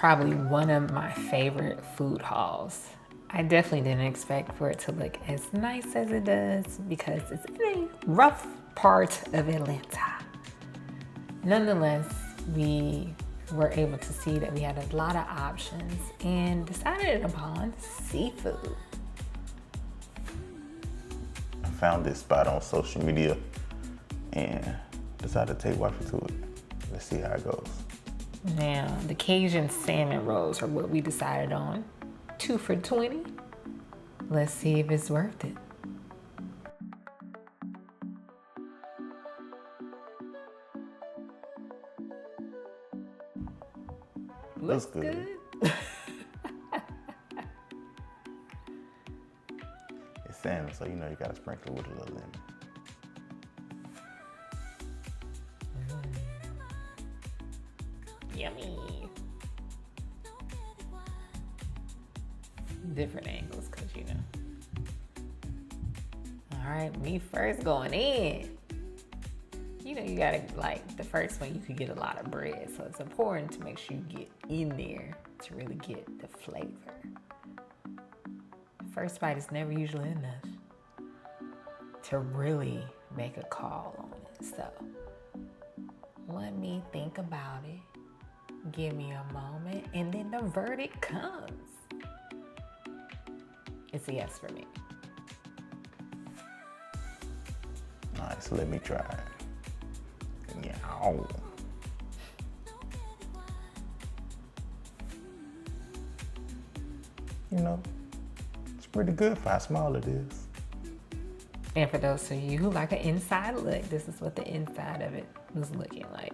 probably one of my favorite food hauls. I definitely didn't expect for it to look as nice as it does because it's in a rough part of Atlanta. Nonetheless, we were able to see that we had a lot of options and decided upon seafood. I found this spot on social media and decided to take wifey to it. Let's see how it goes. Now, the Cajun salmon rolls are what we decided on. 2 for $20. Let's see if it's worth it. Looks good. It's salmon, so you know you gotta sprinkle it with a little lemon. Yummy. Different angles, cause you know. All right, me first going in. You know, you gotta, like, the first one, you could get a lot of bread. So it's important to make sure you get in there to really get the flavor. First bite is never usually enough to really make a call on it. So let me think about it. Give me a moment, and then the verdict comes. It's a yes for me. All right, so let me try it. Yeah. You know, it's pretty good for how small it is. And for those of you who like an inside look, this is what the inside of it was looking like.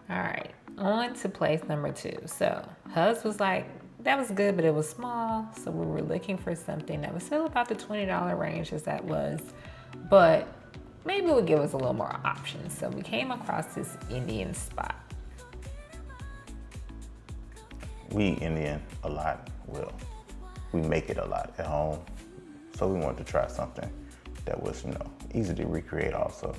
All right, on to place number 2. So Huz was like, that was good, but it was small. So we were looking for something that was still about the $20 range as that was, but maybe it would give us a little more options. So we came across this Indian spot. We eat Indian a lot. Well, we make it a lot at home. So we wanted to try something that was, you know, easy to recreate also.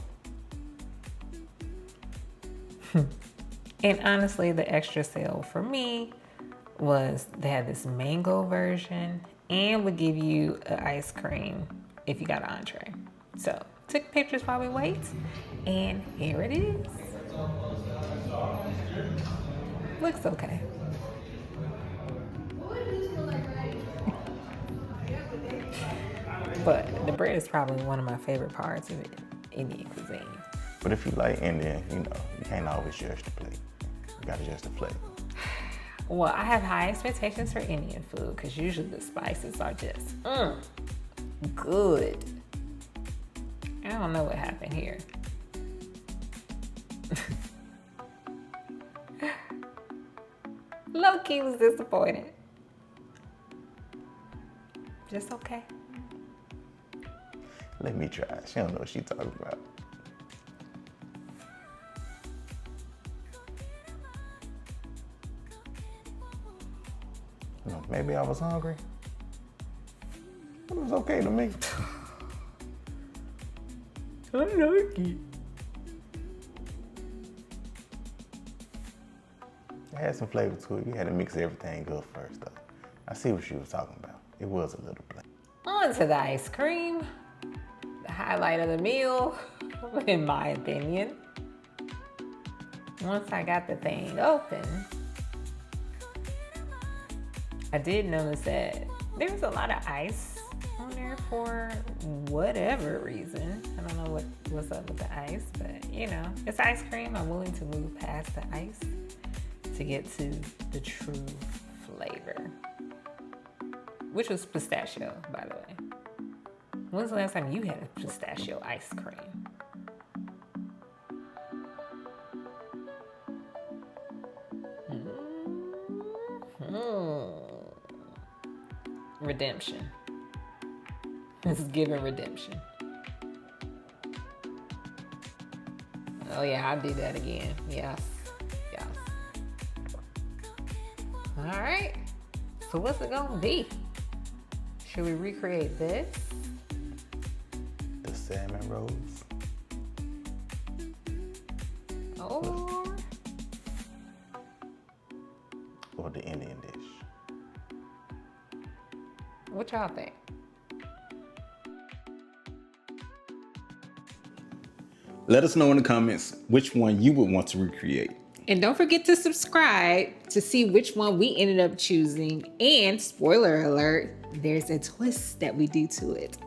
And honestly, the extra sale for me was they had this mango version and would give you an ice cream if you got an entree. So took pictures while we wait, and here it is. Looks okay. But the bread is probably one of my favorite parts of Indian cuisine. But if you like Indian, you know, you can't always judge the plate. You gotta judge the plate. Well, I have high expectations for Indian food because usually the spices are just good. I don't know what happened here. Low-key was disappointed. Just okay. Let me try it. She don't know what she's talking about. You know, maybe I was hungry. But it was okay to me. I like it. It had some flavor to it. You had to mix everything up first, though. I see what she was talking about. It was a little plain. On to the ice cream. The highlight of the meal, in my opinion. Once I got the thing open, I did notice that there was a lot of ice on there for whatever reason. I don't know what's up with the ice, but you know, it's ice cream. I'm willing to move past the ice to get to the true flavor, which was pistachio, by the way. When was the last time you had a pistachio ice cream? Redemption. This is giving redemption. Oh yeah, I'll do that again. Yes. Yes. All right. So what's it gonna be? Should we recreate this? The salmon rolls. or the Indian dish? What y'all think? Let us know in the comments which one you would want to recreate. And don't forget to subscribe to see which one we ended up choosing. And spoiler alert, there's a twist that we do to it.